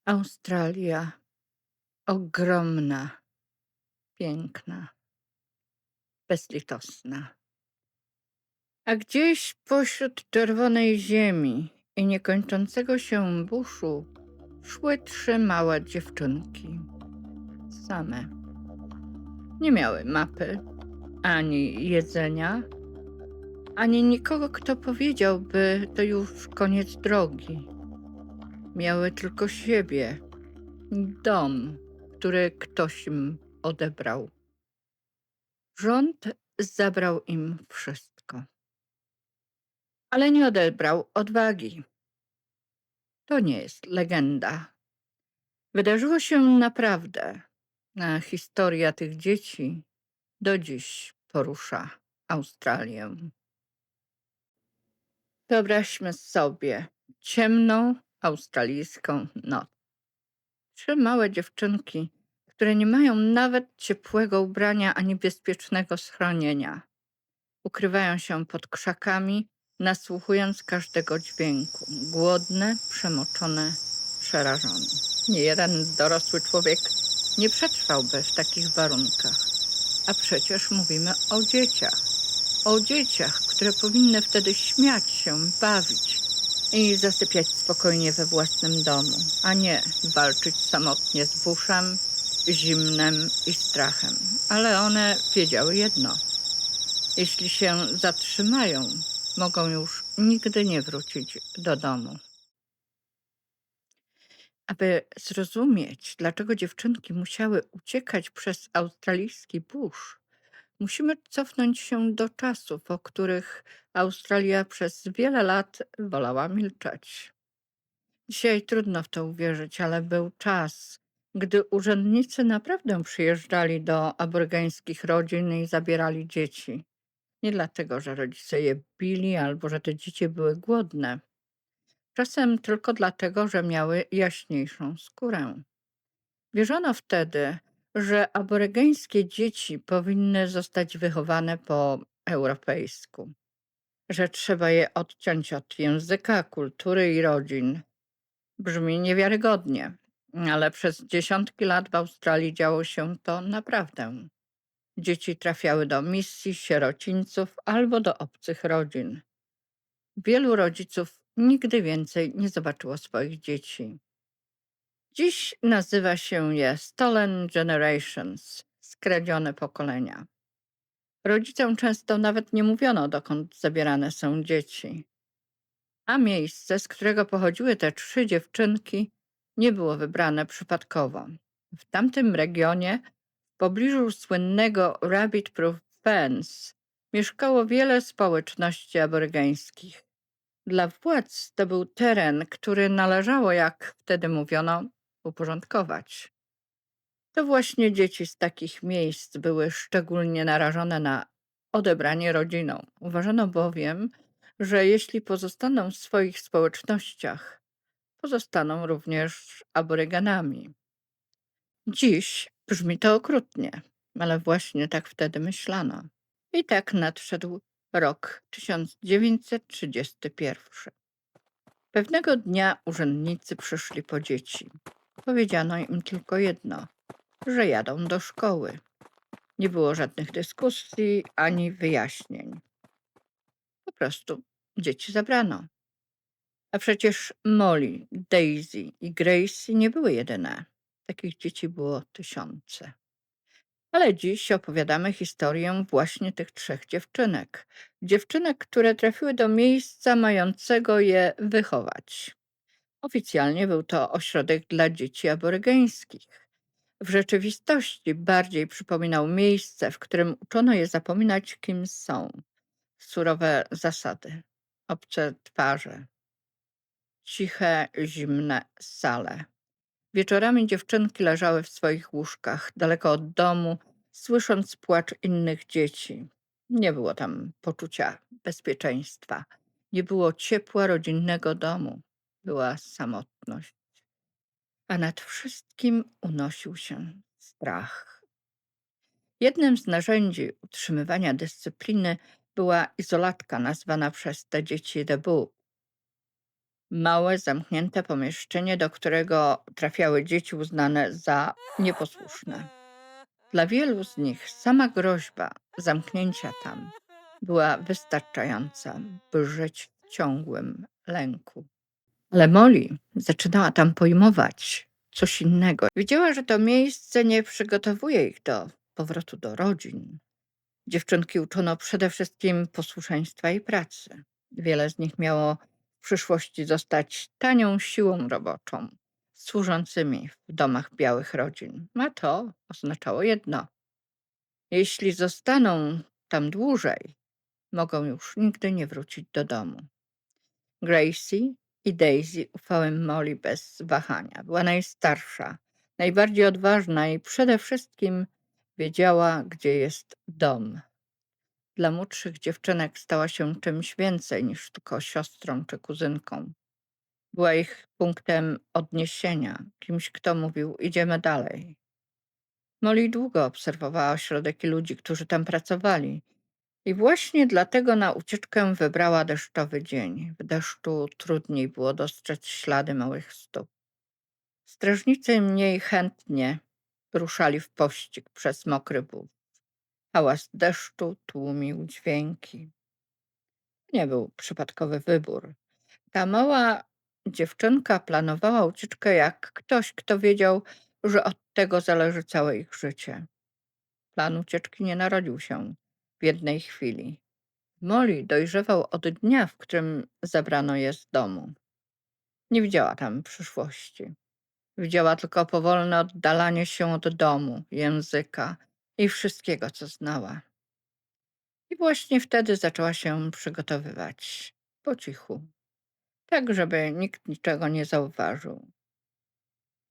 Australia ogromna, piękna, bezlitosna. A gdzieś pośród czerwonej ziemi i niekończącego się buszu szły trzy małe dziewczynki. Same. Nie miały mapy, ani jedzenia, ani nikogo, kto powiedziałby, to już koniec drogi. Miały tylko siebie, dom, który ktoś im odebrał. Rząd zabrał im wszystko, ale nie odebrał odwagi. To nie jest legenda. Wydarzyło się naprawdę, a historia tych dzieci do dziś porusza Australię. Wyobraźmy sobie ciemną australijską noc. Trzy małe dziewczynki, które nie mają nawet ciepłego ubrania ani bezpiecznego schronienia. Ukrywają się pod krzakami, nasłuchując każdego dźwięku. Głodne, przemoczone, przerażone. Niejeden dorosły człowiek nie przetrwałby w takich warunkach. A przecież mówimy o dzieciach. O dzieciach, które powinny wtedy śmiać się, bawić i zasypiać spokojnie we własnym domu, a nie walczyć samotnie z buszem, zimnem i strachem. Ale one wiedziały jedno. Jeśli się zatrzymają, mogą już nigdy nie wrócić do domu. Aby zrozumieć, dlaczego dziewczynki musiały uciekać przez australijski burz, musimy cofnąć się do czasów, o których Australia przez wiele lat wolała milczeć. Dzisiaj trudno w to uwierzyć, ale był czas, gdy urzędnicy naprawdę przyjeżdżali do aborygeńskich rodzin i zabierali dzieci. Nie dlatego, że rodzice je bili albo że te dzieci były głodne. Czasem tylko dlatego, że miały jaśniejszą skórę. Wierzono wtedy, że aborygeńskie dzieci powinny zostać wychowane po europejsku, że trzeba je odciąć od języka, kultury i rodzin. Brzmi niewiarygodnie, ale przez dziesiątki lat w Australii działo się to naprawdę. Dzieci trafiały do misji, sierocińców albo do obcych rodzin. Wielu rodziców nigdy więcej nie zobaczyło swoich dzieci. Dziś nazywa się je Stolen Generations, skradzione pokolenia. Rodzicom często nawet nie mówiono, dokąd zabierane są dzieci. A miejsce, z którego pochodziły te trzy dziewczynki, nie było wybrane przypadkowo. W tamtym regionie, w pobliżu słynnego Rabbit Proof Fence, mieszkało wiele społeczności aborygeńskich. Dla władz to był teren, który należało, jak wtedy mówiono, uporządkować. To właśnie dzieci z takich miejsc były szczególnie narażone na odebranie rodzinom. Uważano bowiem, że jeśli pozostaną w swoich społecznościach, pozostaną również aborygenami. Dziś brzmi to okrutnie, ale właśnie tak wtedy myślano. I tak nadszedł rok 1931. Pewnego dnia urzędnicy przyszli po dzieci. Powiedziano im tylko jedno, że jadą do szkoły. Nie było żadnych dyskusji ani wyjaśnień. Po prostu dzieci zabrano. A przecież Molly, Daisy i Gracie nie były jedyne. Takich dzieci było tysiące. Ale dziś opowiadamy historię właśnie tych trzech dziewczynek. Dziewczynek, które trafiły do miejsca mającego je wychować. Oficjalnie był to ośrodek dla dzieci aborygeńskich. W rzeczywistości bardziej przypominał miejsce, w którym uczono je zapominać, kim są. Surowe zasady, obce twarze, ciche, zimne sale. Wieczorami dziewczynki leżały w swoich łóżkach, daleko od domu, słysząc płacz innych dzieci. Nie było tam poczucia bezpieczeństwa. Nie było ciepła rodzinnego domu. Była samotność. A nad wszystkim unosił się strach. Jednym z narzędzi utrzymywania dyscypliny była izolatka nazwana przez te dzieci The Book. Małe, zamknięte pomieszczenie, do którego trafiały dzieci uznane za nieposłuszne. Dla wielu z nich sama groźba zamknięcia tam była wystarczająca, by żyć w ciągłym lęku. Ale Molly zaczynała tam pojmować coś innego. Widziała, że to miejsce nie przygotowuje ich do powrotu do rodzin. Dziewczynki uczono przede wszystkim posłuszeństwa i pracy. Wiele z nich miało w przyszłości zostać tanią siłą roboczą, służącymi w domach białych rodzin. A to oznaczało jedno: jeśli zostaną tam dłużej, mogą już nigdy nie wrócić do domu. Gracie i Daisy ufały Molly bez wahania. Była najstarsza, najbardziej odważna i przede wszystkim wiedziała, gdzie jest dom. Dla młodszych dziewczynek stała się czymś więcej niż tylko siostrą czy kuzynką. Była ich punktem odniesienia, kimś, kto mówił: idziemy dalej. Molly długo obserwowała ośrodek i ludzi, którzy tam pracowali. I właśnie dlatego na ucieczkę wybrała deszczowy dzień. W deszczu trudniej było dostrzec ślady małych stóp. Strażnicy mniej chętnie ruszali w pościg przez mokry bóg. Hałas deszczu tłumił dźwięki. Nie był przypadkowy wybór. Ta mała dziewczynka planowała ucieczkę jak ktoś, kto wiedział, że od tego zależy całe ich życie. Plan ucieczki nie narodził się w jednej chwili. Molly dojrzewał od dnia, w którym zabrano je z domu. Nie widziała tam przyszłości. Widziała tylko powolne oddalanie się od domu, języka i wszystkiego, co znała. I właśnie wtedy zaczęła się przygotowywać. Po cichu. Tak, żeby nikt niczego nie zauważył.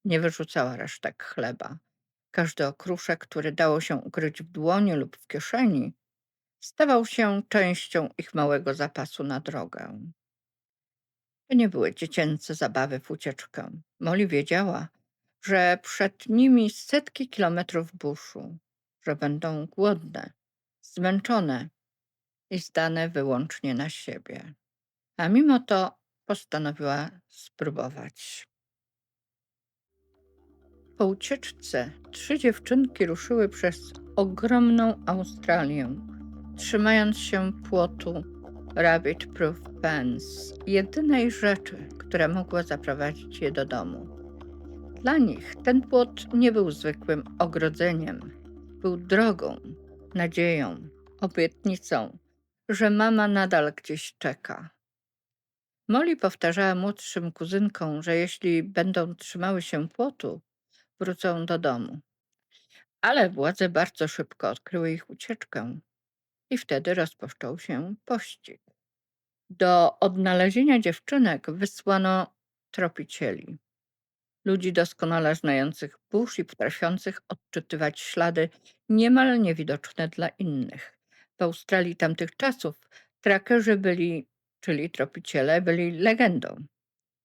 Nie wyrzucała resztek chleba. Każdy okruszek, który dało się ukryć w dłoni lub w kieszeni, stawał się częścią ich małego zapasu na drogę. To nie były dziecięce zabawy w ucieczkę. Molly wiedziała, że przed nimi setki kilometrów buszu, że będą głodne, zmęczone i zdane wyłącznie na siebie. A mimo to postanowiła spróbować. Po ucieczce 3 dziewczynki ruszyły przez ogromną Australię, trzymając się płotu Rabbit Proof Fence, jedynej rzeczy, która mogła zaprowadzić je do domu. Dla nich ten płot nie był zwykłym ogrodzeniem, był drogą, nadzieją, obietnicą, że mama nadal gdzieś czeka. Molly powtarzała młodszym kuzynkom, że jeśli będą trzymały się płotu, wrócą do domu. Ale władze bardzo szybko odkryły ich ucieczkę i wtedy rozpoczął się pościg. Do odnalezienia dziewczynek wysłano tropicieli. Ludzi doskonale znających burz i potrafiących odczytywać ślady niemal niewidoczne dla innych. W Australii tamtych czasów trackerzy czyli tropiciele, byli legendą.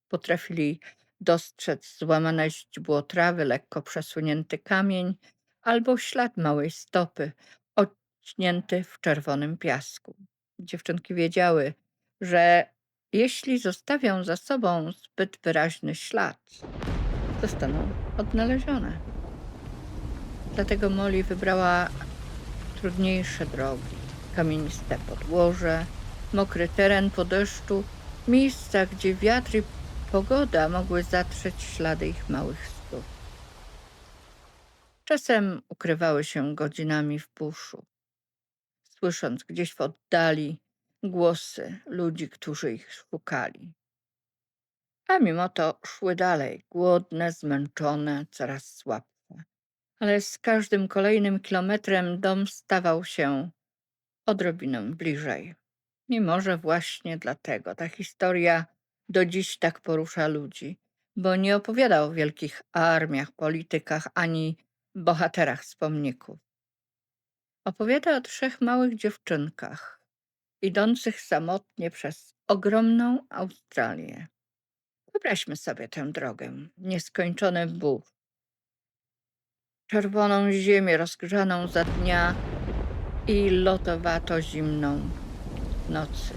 Potrafili dostrzec złamane źdźbło trawy, lekko przesunięty kamień albo ślad małej stopy, odcięty w czerwonym piasku. Dziewczynki wiedziały, że jeśli zostawią za sobą zbyt wyraźny ślad, zostaną odnalezione. Dlatego Molly wybrała trudniejsze drogi, kamieniste podłoże, mokry teren po deszczu, miejsca, gdzie wiatr i pogoda mogły zatrzeć ślady ich małych stóp. Czasem ukrywały się godzinami w buszu, słysząc gdzieś w oddali głosy ludzi, którzy ich szukali. A mimo to szły dalej, głodne, zmęczone, coraz słabsze. Ale z każdym kolejnym kilometrem dom stawał się odrobinę bliżej. I może właśnie dlatego ta historia do dziś tak porusza ludzi, bo nie opowiada o wielkich armiach, politykach ani bohaterach z pomników. Opowiada o 3 małych dziewczynkach, idących samotnie przez ogromną Australię. Wyobraźmy sobie tę drogę, nieskończony burz, czerwoną ziemię rozgrzaną za dnia i lodowato zimną nocy.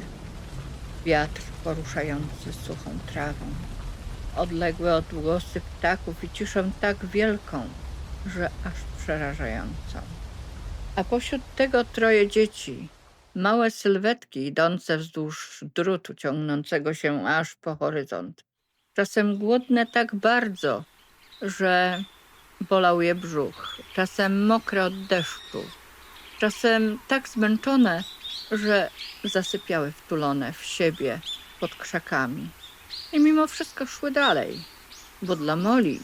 wiatr poruszający suchą trawą, odległe odgłosy ptaków i ciszę tak wielką, że aż przerażającą. A pośród tego troje dzieci, małe sylwetki idące wzdłuż drutu ciągnącego się aż po horyzont. Czasem głodne tak bardzo, że bolał je brzuch, czasem mokre od deszczu, czasem tak zmęczone, że zasypiały wtulone w siebie pod krzakami. I mimo wszystko szły dalej, bo dla Moli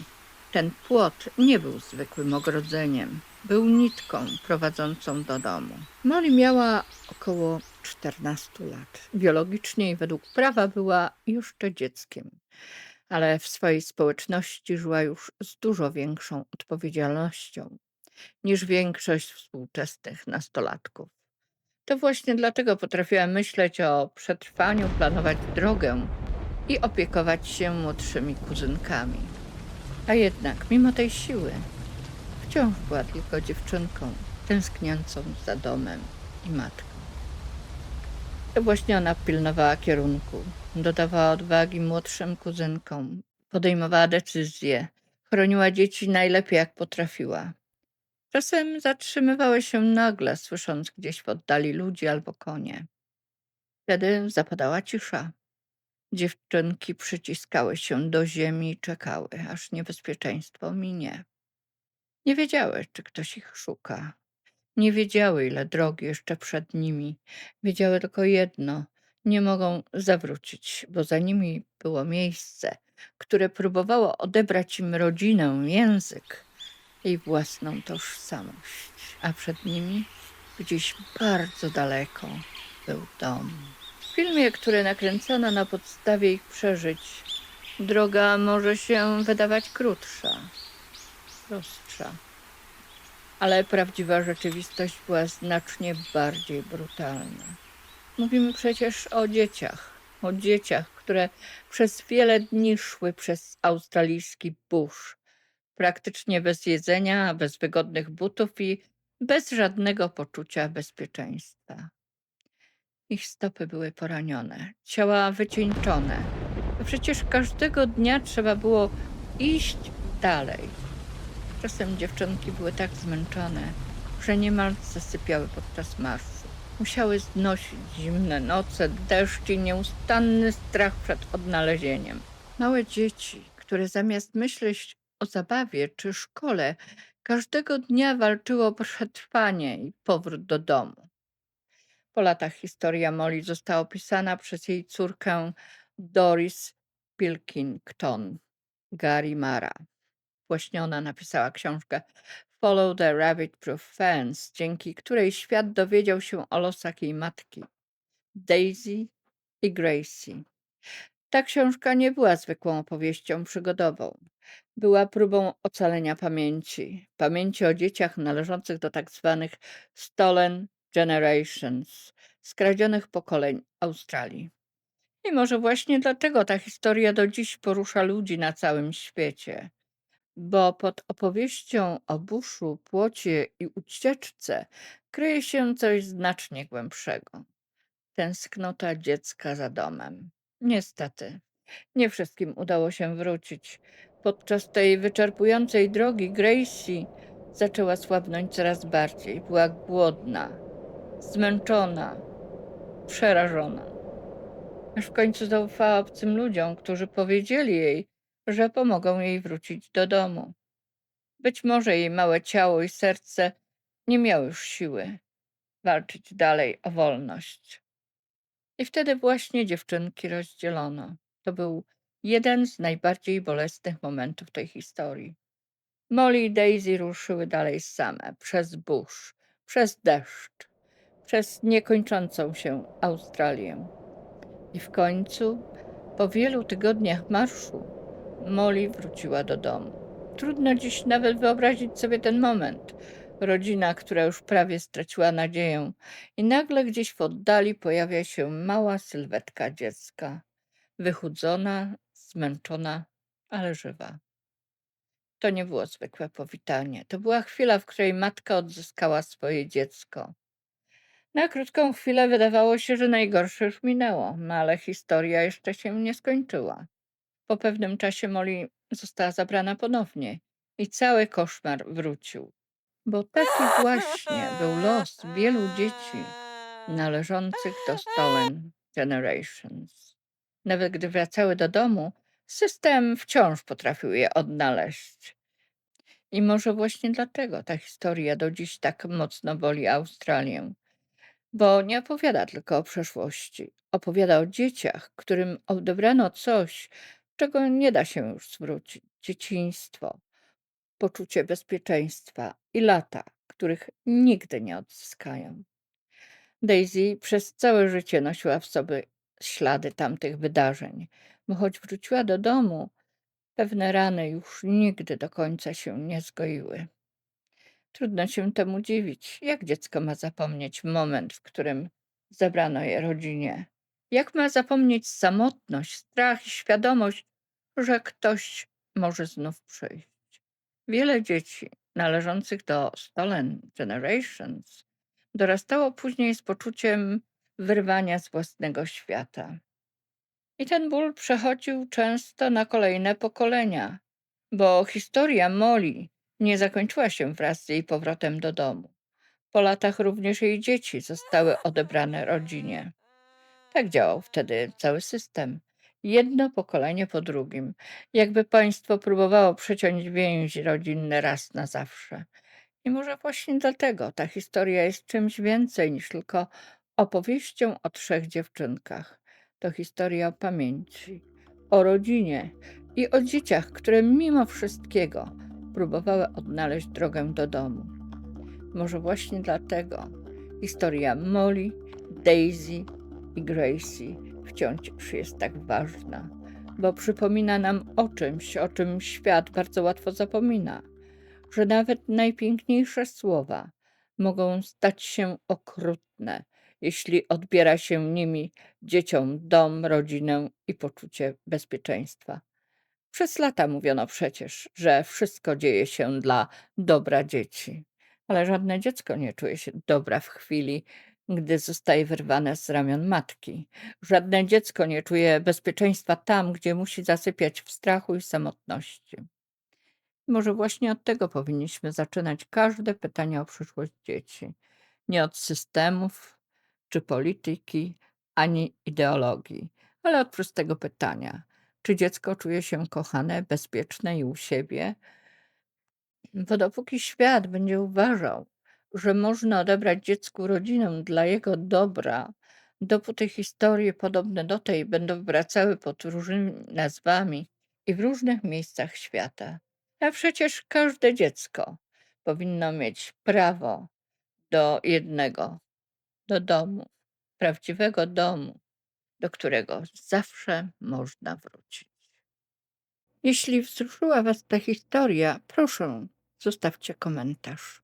ten płot nie był zwykłym ogrodzeniem, był nitką prowadzącą do domu. Molly miała około 14 lat. Biologicznie i według prawa była jeszcze dzieckiem, ale w swojej społeczności żyła już z dużo większą odpowiedzialnością niż większość współczesnych nastolatków. To właśnie dlatego potrafiła myśleć o przetrwaniu, planować drogę i opiekować się młodszymi kuzynkami. A jednak, mimo tej siły, wciąż była tylko dziewczynką, tęskniącą za domem i matką. To właśnie ona pilnowała kierunku, dodawała odwagi młodszym kuzynkom, podejmowała decyzje, chroniła dzieci najlepiej jak potrafiła. Czasem zatrzymywały się nagle, słysząc gdzieś w oddali ludzi albo konie. Wtedy zapadała cisza. Dziewczynki przyciskały się do ziemi i czekały, aż niebezpieczeństwo minie. Nie wiedziały, czy ktoś ich szuka. Nie wiedziały, ile drogi jeszcze przed nimi. Wiedziały tylko jedno: nie mogą zawrócić, bo za nimi było miejsce, które próbowało odebrać im rodzinę, język i własną tożsamość. A przed nimi, gdzieś bardzo daleko, był dom. W filmie, który nakręcono na podstawie ich przeżyć, droga może się wydawać krótsza, prostsza. Ale prawdziwa rzeczywistość była znacznie bardziej brutalna. Mówimy przecież o dzieciach, które przez wiele dni szły przez australijski busz, praktycznie bez jedzenia, bez wygodnych butów i bez żadnego poczucia bezpieczeństwa. Ich stopy były poranione, ciała wycieńczone. A przecież każdego dnia trzeba było iść dalej. Czasem dziewczynki były tak zmęczone, że niemal zasypiały podczas marszu. Musiały znosić zimne noce, deszcz i nieustanny strach przed odnalezieniem. Małe dzieci, które zamiast myśleć o zabawie czy szkole, każdego dnia walczyły o przetrwanie i powrót do domu. Po latach historia Molly została opisana przez jej córkę Doris Pilkington Garimara. Właśnie ona napisała książkę Follow the Rabbit Proof Fence, dzięki której świat dowiedział się o losach jej matki, Daisy i Gracie. Ta książka nie była zwykłą opowieścią przygodową. Była próbą ocalenia pamięci, pamięci o dzieciach należących do tak zwanych Stolen Generations, skradzionych pokoleń Australii. I może właśnie dlatego ta historia do dziś porusza ludzi na całym świecie. Bo pod opowieścią o buszu, płocie i ucieczce kryje się coś znacznie głębszego. Tęsknota dziecka za domem. Niestety, nie wszystkim udało się wrócić. Podczas tej wyczerpującej drogi Gracie zaczęła słabnąć coraz bardziej. Była głodna, zmęczona, przerażona. Aż w końcu zaufała obcym ludziom, którzy powiedzieli jej, że pomogą jej wrócić do domu. Być może jej małe ciało i serce nie miały już siły walczyć dalej o wolność. I wtedy właśnie dziewczynki rozdzielono. To był jeden z najbardziej bolesnych momentów tej historii. Molly i Daisy ruszyły dalej same, przez burz, przez deszcz, przez niekończącą się Australię. I w końcu, po wielu tygodniach marszu, Molly wróciła do domu. Trudno dziś nawet wyobrazić sobie ten moment. Rodzina, która już prawie straciła nadzieję, i nagle gdzieś w oddali pojawia się mała sylwetka dziecka. Wychudzona, zmęczona, ale żywa. To nie było zwykłe powitanie. To była chwila, w której matka odzyskała swoje dziecko. Na krótką chwilę wydawało się, że najgorsze już minęło, no ale historia jeszcze się nie skończyła. Po pewnym czasie Molly została zabrana ponownie i cały koszmar wrócił. Bo taki właśnie był los wielu dzieci należących do Stolen Generations. Nawet gdy wracały do domu, system wciąż potrafił je odnaleźć. I może właśnie dlatego ta historia do dziś tak mocno boli Australię, bo nie opowiada tylko o przeszłości. Opowiada o dzieciach, którym odebrano coś, czego nie da się już zwrócić. Dzieciństwo, poczucie bezpieczeństwa i lata, których nigdy nie odzyskają. Daisy przez całe życie nosiła w sobie ślady tamtych wydarzeń, bo choć wróciła do domu, pewne rany już nigdy do końca się nie zgoiły. Trudno się temu dziwić. Jak dziecko ma zapomnieć moment, w którym zabrano je rodzinie? Jak ma zapomnieć samotność, strach i świadomość, że ktoś może znów przyjść? Wiele dzieci należących do Stolen Generations dorastało później z poczuciem wyrwania z własnego świata. I ten ból przechodził często na kolejne pokolenia, bo historia Molly nie zakończyła się wraz z jej powrotem do domu. Po latach również jej dzieci zostały odebrane rodzinie. Tak działał wtedy cały system. Jedno pokolenie po drugim. Jakby państwo próbowało przeciąć więzi rodzinne raz na zawsze. I może właśnie dlatego ta historia jest czymś więcej niż tylko opowieścią o trzech dziewczynkach. To historia o pamięci, o rodzinie i o dzieciach, które mimo wszystkiego próbowały odnaleźć drogę do domu. Może właśnie dlatego historia Molly, Daisy i Gracie wciąż jest tak ważna, bo przypomina nam o czymś, o czym świat bardzo łatwo zapomina, że nawet najpiękniejsze słowa mogą stać się okrutne, jeśli odbiera się nimi dzieciom dom, rodzinę i poczucie bezpieczeństwa. Przez lata mówiono przecież, że wszystko dzieje się dla dobra dzieci, ale żadne dziecko nie czuje się dobra w chwili, gdy zostaje wyrwane z ramion matki. Żadne dziecko nie czuje bezpieczeństwa tam, gdzie musi zasypiać w strachu i samotności. Może właśnie od tego powinniśmy zaczynać każde pytanie o przyszłość dzieci. Nie od systemów czy polityki, ani ideologii, ale od prostego pytania: czy dziecko czuje się kochane, bezpieczne i u siebie? Bo dopóki świat będzie uważał, że można odebrać dziecku rodzinę dla jego dobra, dopóty historie podobne do tej będą wracały pod różnymi nazwami i w różnych miejscach świata. A przecież każde dziecko powinno mieć prawo do jednego, do domu, prawdziwego domu, do którego zawsze można wrócić. Jeśli wzruszyła Was ta historia, proszę, zostawcie komentarz.